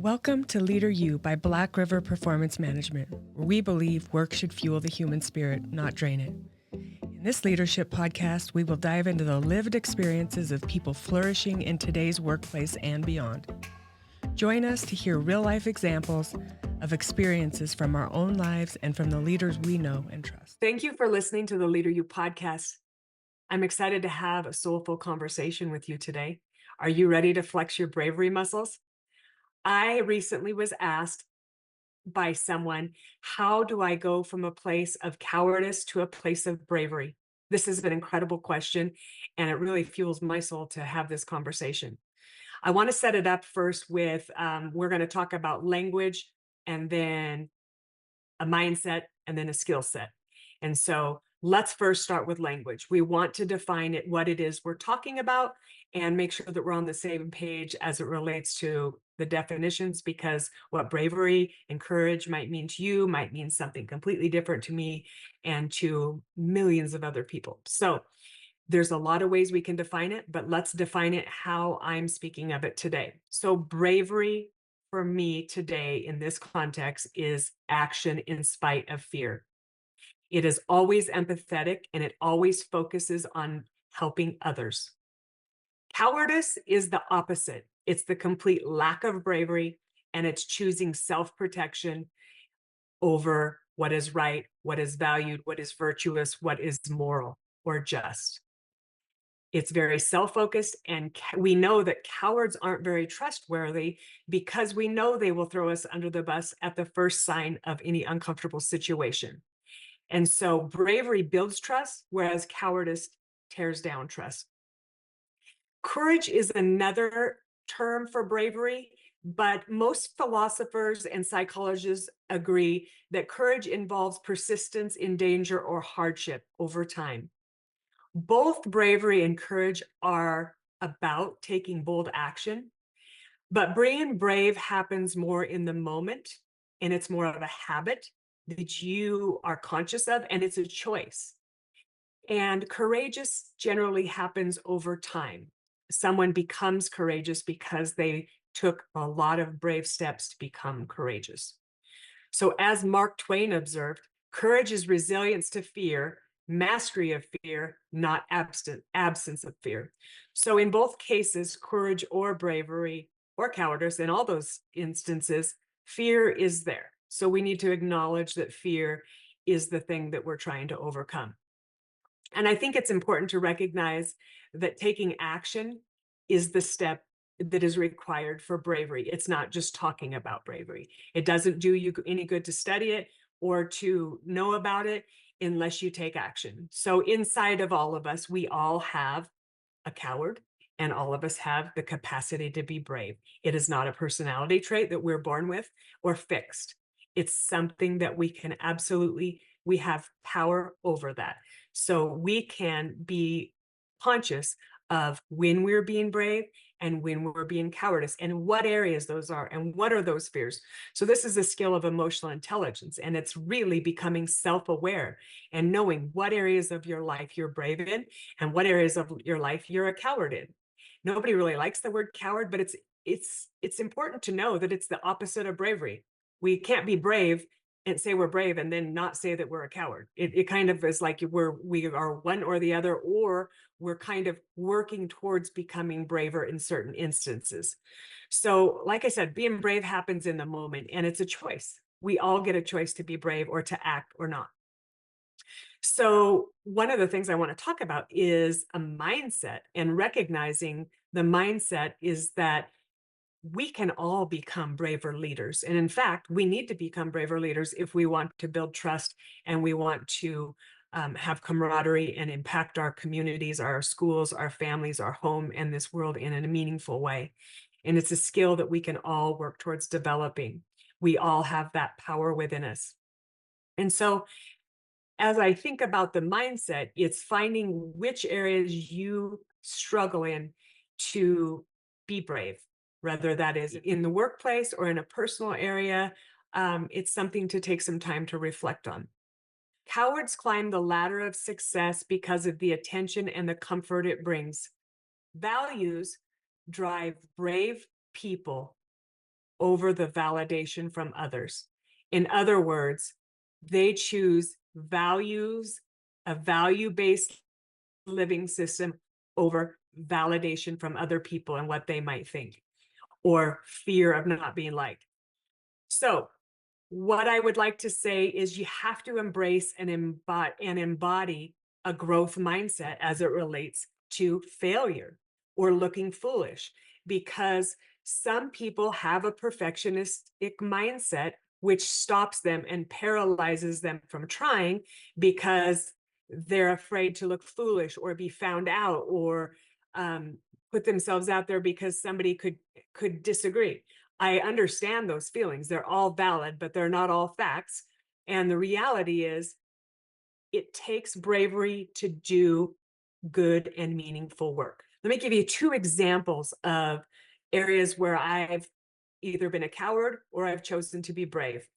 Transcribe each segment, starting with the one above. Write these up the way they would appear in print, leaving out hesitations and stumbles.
Welcome to Leader You by Black River Performance Management, where we believe work should fuel the human spirit, not drain it. In this leadership podcast, we will dive into the lived experiences of people flourishing in today's workplace and beyond. Join us to hear real-life examples of experiences from our own lives and from the leaders we know and trust. Thank you for listening to the Leader You podcast. I'm excited to have a soulful conversation with you today. Are you ready to flex your bravery muscles? I recently was asked by someone, how do I go from a place of cowardice to a place of bravery? This is an incredible question, and it really fuels my soul to have this conversation. I want to set it up first with, we're going to talk about language and then a mindset and then a skill set. And so let's first start with language. We want to define it, what it is we're talking about, and make sure that we're on the same page as it relates to the definitions, because what bravery and courage might mean to you might mean something completely different to me and to millions of other people. So there's a lot of ways we can define it, but let's define it how I'm speaking of it today. So bravery for me today in this context is action in spite of fear. It is always empathetic and it always focuses on helping others. Cowardice is the opposite. It's the complete lack of bravery, and it's choosing self-protection over what is right, what is valued, what is virtuous, what is moral or just. It's very self-focused, and we know that cowards aren't very trustworthy because we know they will throw us under the bus at the first sign of any uncomfortable situation. And so bravery builds trust, whereas cowardice tears down trust. Courage is another term for bravery, but most philosophers and psychologists agree that courage involves persistence in danger or hardship over time. Both bravery and courage are about taking bold action, but being brave happens more in the moment, and it's more of a habit that you are conscious of, and it's a choice. And courageous generally happens over time. Someone becomes courageous because they took a lot of brave steps to become courageous. So as Mark Twain observed, courage is resilience to fear, mastery of fear, not absence of fear. So in both cases, courage or bravery or cowardice, in all those instances, fear is there. So we need to acknowledge that fear is the thing that we're trying to overcome. And I think it's important to recognize that taking action is the step that is required for bravery. It's not just talking about bravery. It doesn't do you any good to study it or to know about it unless you take action. So inside of all of us, we all have a coward, and all of us have the capacity to be brave. It is not a personality trait that we're born with or fixed. It's something that we can absolutely, we have power over that. So we can be conscious of when we're being brave and when we're being cowardice, and what areas those are, and what are those fears. So this is a skill of emotional intelligence, and it's really becoming self-aware and knowing what areas of your life you're brave in and what areas of your life you're a coward in. Nobody really likes the word coward, but it's important to know that it's the opposite of bravery. We can't be brave and say we're brave and then not say that we're a coward. It kind of is like we are one or the other, or we're kind of working towards becoming braver in certain instances. So like I said, being brave happens in the moment, and it's a choice. We all get a choice to be brave or to act or not. So one of the things I want to talk about is a mindset, and recognizing the mindset is that we can all become braver leaders. And in fact, we need to become braver leaders if we want to build trust and we want to have camaraderie and impact our communities, our schools, our families, our home, and this world in a meaningful way. And it's a skill that we can all work towards developing. We all have that power within us. And so as I think about the mindset, it's finding which areas you struggle in to be brave, whether that is in the workplace or in a personal area. It's something to take some time to reflect on. Cowards climb the ladder of success because of the attention and the comfort it brings. Values drive brave people over the validation from others. In other words, they choose values, a value-based living system over validation from other people and what they might think, or fear of not being liked. So, what I would like to say is you have to embrace and embody a growth mindset as it relates to failure or looking foolish, because some people have a perfectionistic mindset which stops them and paralyzes them from trying because they're afraid to look foolish or be found out or um, put themselves out there because somebody could disagree. I understand those feelings. They're all valid, but they're not all facts. And the reality is, it takes bravery to do good and meaningful work. Let me give you two examples of areas where I've either been a coward or I've chosen to be brave.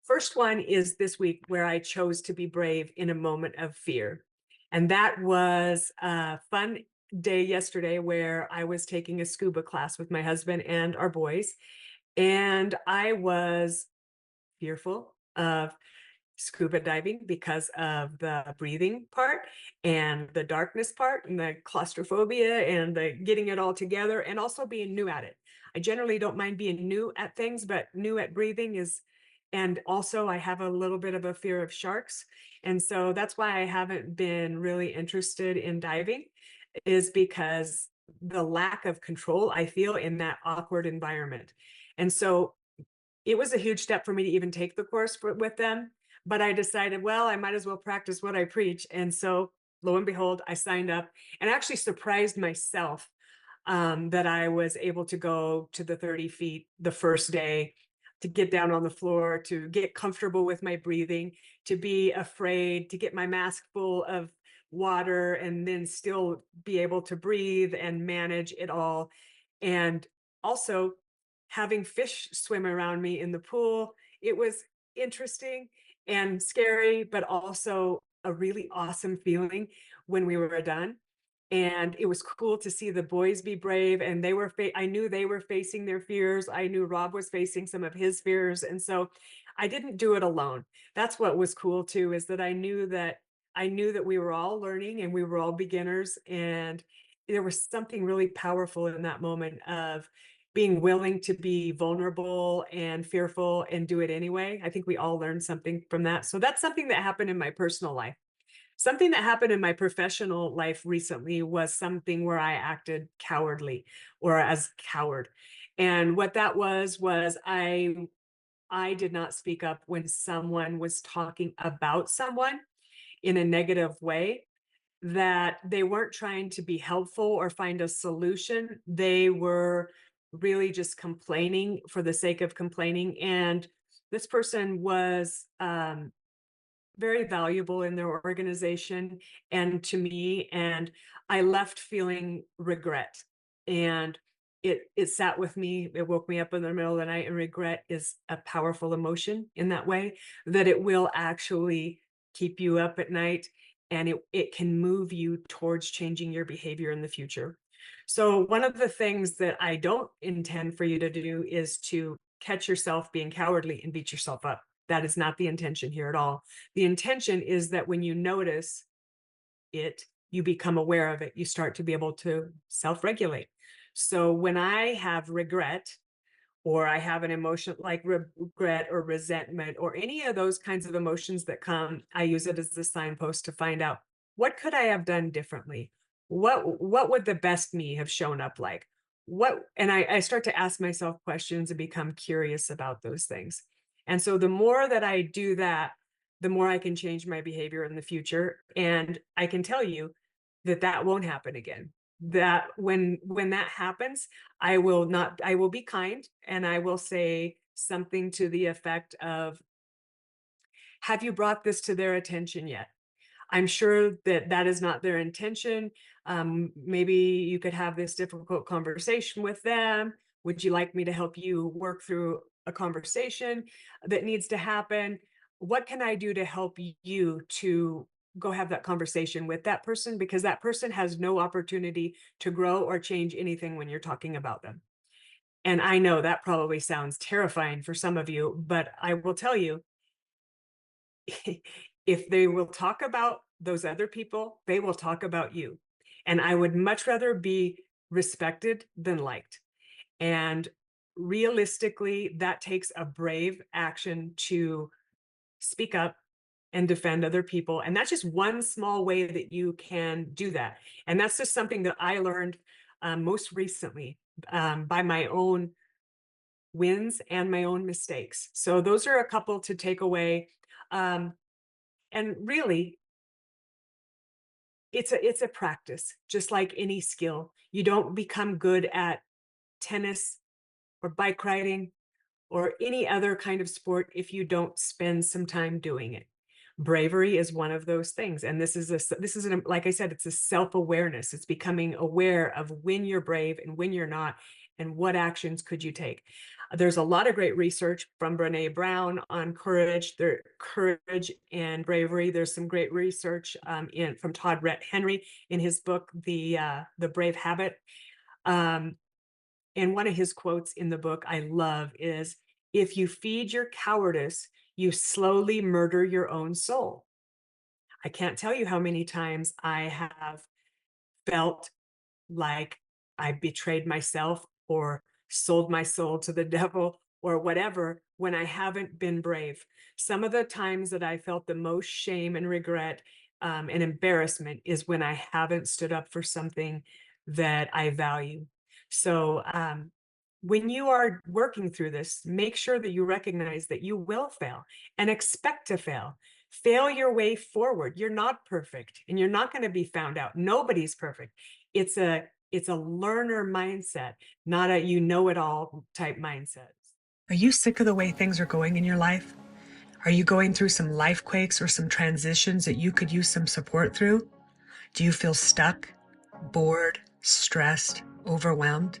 First one is this week where I chose to be brave in a moment of fear. And that was a fun day yesterday where I was taking a scuba class with my husband and our boys. And I was fearful of scuba diving because of the breathing part and the darkness part and the claustrophobia and the getting it all together and also being new at it. I generally don't mind being new at things, but new at breathing is, and also I have a little bit of a fear of sharks. And so that's why I haven't been really interested in diving, is because the lack of control I feel in that awkward environment. And so it was a huge step for me to even take the course with them. But I decided, well, I might as well practice what I preach. And so lo and behold, I signed up and actually surprised myself that I was able to go to the 30 feet the first day, to get down on the floor, to get comfortable with my breathing, to be afraid, to get my mask full of water and then still be able to breathe and manage it all. And also having fish swim around me in the pool. It was interesting and scary, but also a really awesome feeling when we were done. And it was cool to see the boys be brave, and they were I knew they were facing their fears. I knew Rob was facing some of his fears, and so I didn't do it alone. That's what was cool too, is that I knew that we were all learning and we were all beginners, and there was something really powerful in that moment of being willing to be vulnerable and fearful and do it anyway. I think we all learned something from that. So that's something that happened in my personal life. Something that happened in my professional life recently was something where I acted cowardly or as coward. And what that was I did not speak up when someone was talking about someone in a negative way, that they weren't trying to be helpful or find a solution. They were really just complaining for the sake of complaining. And this person was very valuable in their organization and to me, and I left feeling regret. And it sat with me, it woke me up in the middle of the night, and regret is a powerful emotion in that way, that it will actually keep you up at night, and it can move you towards changing your behavior in the future. So one of the things that I don't intend for you to do is to catch yourself being cowardly and beat yourself up. That is not the intention here at all. The intention is that when you notice it, you become aware of it. You start to be able to self-regulate. So when I have regret, or I have an emotion like regret or resentment or any of those kinds of emotions that come, I use it as the signpost to find out, what could I have done differently? What would the best me have shown up like? And I start to ask myself questions and become curious about those things. And so the more that I do that, the more I can change my behavior in the future. And I can tell you that that won't happen again. That when that happens, I will be kind, and I will say something to the effect of, have you brought this to their attention yet? I'm sure that that is not their intention. Maybe you could have this difficult conversation with them. Would you like me to help you work through a conversation that needs to happen? What can I do to help you to go have that conversation with that person? Because that person has no opportunity to grow or change anything when you're talking about them. And I know that probably sounds terrifying for some of you, but I will tell you, if they will talk about those other people, they will talk about you. And I would much rather be respected than liked. And realistically, that takes a brave action to speak up and defend other people. And that's just one small way that you can do that. And that's just something that I learned most recently by my own wins and my own mistakes. So those are a couple to take away. Um, and really, it's a practice, just like any skill. You don't become good at tennis or bike riding or any other kind of sport if you don't spend some time doing it. Bravery is one of those things. And like I said, it's a self-awareness. It's becoming aware of when you're brave and when you're not, and what actions could you take. There's a lot of great research from Brene Brown on courage and bravery. There's some great research from Todd Rhett Henry in his book, The Brave Habit. Um, and one of his quotes in the book I love is, "If you feed your cowardice, you slowly murder your own soul." I can't tell you how many times I have felt like I betrayed myself or sold my soul to the devil or whatever when I haven't been brave. Some of the times that I felt the most shame and regret and embarrassment is when I haven't stood up for something that I value. So when you are working through this, make sure that you recognize that you will fail and expect to fail. Fail your way forward. You're not perfect and you're not going to be found out. Nobody's perfect. It's a learner mindset, not a you know it all type mindset. Are you sick of the way things are going in your life? Are you going through some life quakes or some transitions that you could use some support through? Do you feel stuck, bored, stressed, overwhelmed?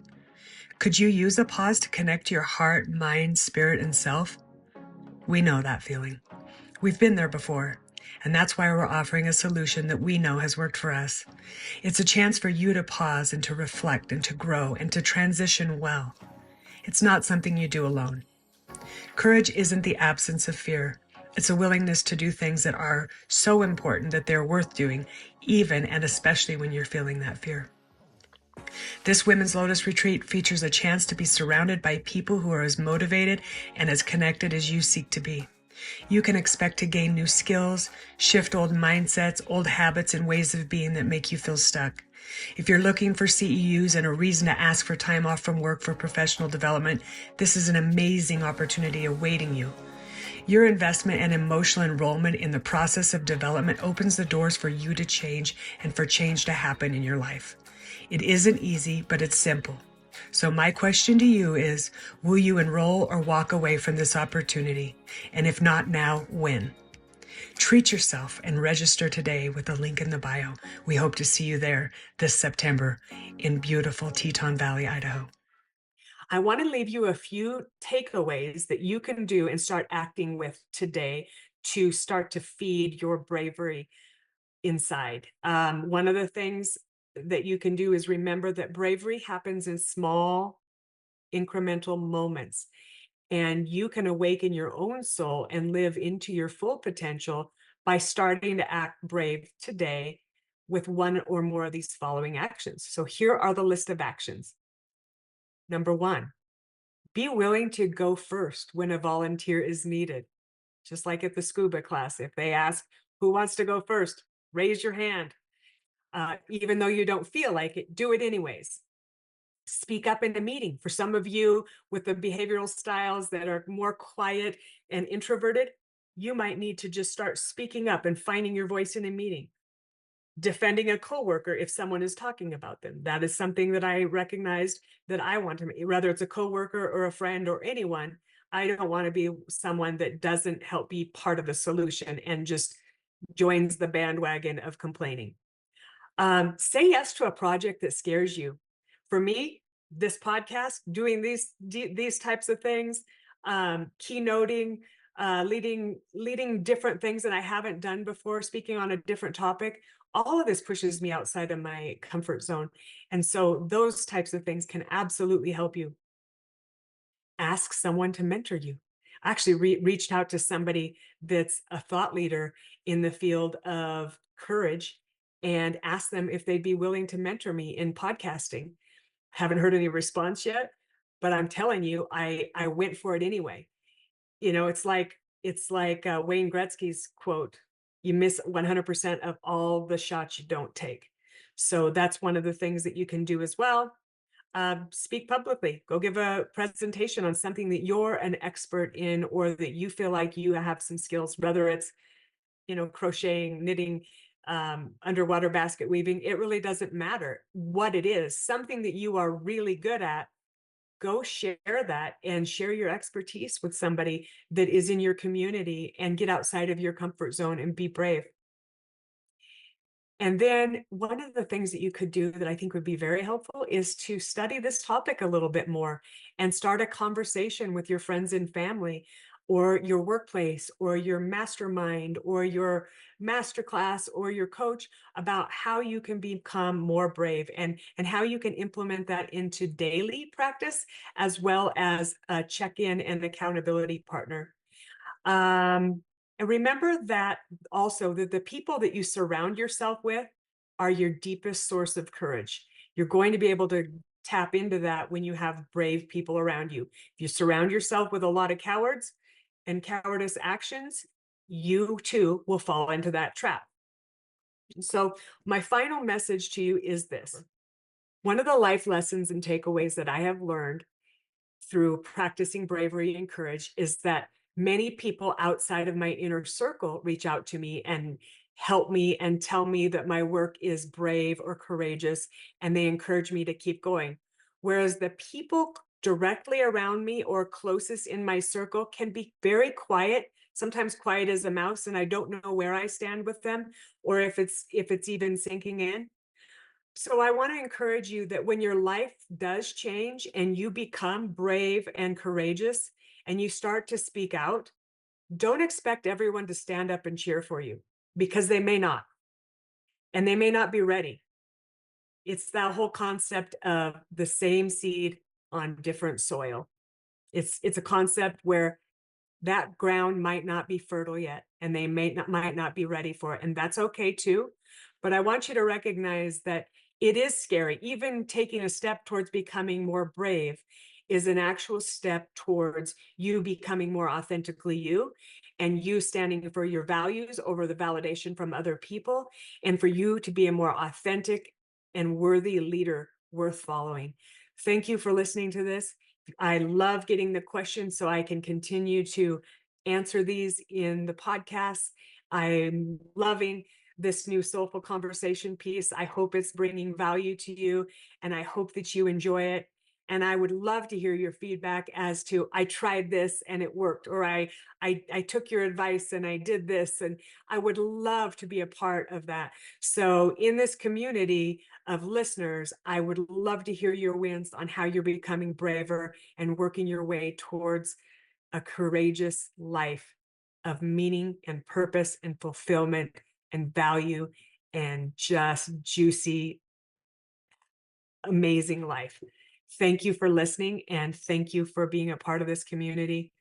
Could you use a pause to connect to your heart, mind, spirit, and self? We know that feeling. We've been there before, and that's why we're offering a solution that we know has worked for us. It's a chance for you to pause and to reflect and to grow and to transition well. It's not something you do alone. Courage isn't the absence of fear. It's a willingness to do things that are so important that they're worth doing, even and especially when you're feeling that fear. This Women's Lotus Retreat features a chance to be surrounded by people who are as motivated and as connected as you seek to be. You can expect to gain new skills, shift old mindsets, old habits, and ways of being that make you feel stuck. If you're looking for CEUs and a reason to ask for time off from work for professional development, this is an amazing opportunity awaiting you. Your investment and emotional enrollment in the process of development opens the doors for you to change and for change to happen in your life. It isn't easy, but it's simple. So my question to you is, will you enroll or walk away from this opportunity? And if not now, when? Treat yourself and register today with the link in the bio. We hope to see you there this September in beautiful Teton Valley, Idaho. I want to leave you a few takeaways that you can do and start acting with today to start to feed your bravery inside. One of the things that you can do is remember that bravery happens in small, incremental moments. And you can awaken your own soul and live into your full potential by starting to act brave today with one or more of these following actions. So here are the list of actions. Number one, be willing to go first when a volunteer is needed. Just like at the scuba class, if they ask, who wants to go first? Raise your hand. Even though you don't feel like it, do it anyways. Speak up in a meeting. For some of you with the behavioral styles that are more quiet and introverted, you might need to just start speaking up and finding your voice in a meeting. Defending a coworker if someone is talking about them. That is something that I recognized that I want to make, whether it's a coworker or a friend or anyone. I don't want to be someone that doesn't help be part of the solution and just joins the bandwagon of complaining. Say yes to a project that scares you. For me, this podcast, doing these types of things, keynoting, leading different things that I haven't done before, speaking on a different topic, all of this pushes me outside of my comfort zone. And so those types of things can absolutely help you. ask someone to mentor you. I actually reached out to somebody that's a thought leader in the field of courage and asked them if they'd be willing to mentor me in podcasting. Haven't heard any response yet, but I'm telling you, I went for it anyway. It's like Wayne Gretzky's quote, "You miss 100% of all the shots you don't take." So that's one of the things that you can do as well. Speak publicly. Go give a presentation on something that you're an expert in, or that you feel like you have some skills, whether it's, crocheting, knitting, underwater basket weaving. It really doesn't matter what it is. Something that you are really good at, go share that and share your expertise with somebody that is in your community, and get outside of your comfort zone and be brave. And then one of the things that you could do that I think would be very helpful is to study this topic a little bit more and start a conversation with your friends and family, or your workplace, or your mastermind, or your masterclass, or your coach, about how you can become more brave, and how you can implement that into daily practice, as well as a check-in and accountability partner. And remember that also, that the people that you surround yourself with are your deepest source of courage. You're going to be able to tap into that when you have brave people around you. If you surround yourself with a lot of cowards and cowardice actions, you too will fall into that trap. So, my final message to you is this: one of the life lessons and takeaways that I have learned through practicing bravery and courage is that many people outside of my inner circle reach out to me and help me and tell me that my work is brave or courageous, and they encourage me to keep going. Whereas the people directly around me or closest in my circle can be very quiet, sometimes quiet as a mouse, and I don't know where I stand with them, or if it's even sinking in. So I want to encourage you that when your life does change and you become brave and courageous and you start to speak out, don't expect everyone to stand up and cheer for you, because they may not, and they may not be ready. It's that whole concept of the same seed on different soil. It's a concept where that ground might not be fertile yet, and they might not be ready for it, and that's okay too. But I want you to recognize that it is scary. Even taking a step towards becoming more brave is an actual step towards you becoming more authentically you, and you standing for your values over the validation from other people, and for you to be a more authentic and worthy leader worth following. Thank you for listening to this. I love getting the questions so I can continue to answer these in the podcast. I'm loving this new soulful conversation piece. I hope it's bringing value to you, and I hope that you enjoy it. And I would love to hear your feedback as to, I tried this and it worked, or I took your advice and I did this, and I would love to be a part of that. So in this community of listeners, I would love to hear your wins on how you're becoming braver and working your way towards a courageous life of meaning and purpose and fulfillment and value, and just juicy, amazing life. Thank you for listening, and thank you for being a part of this community.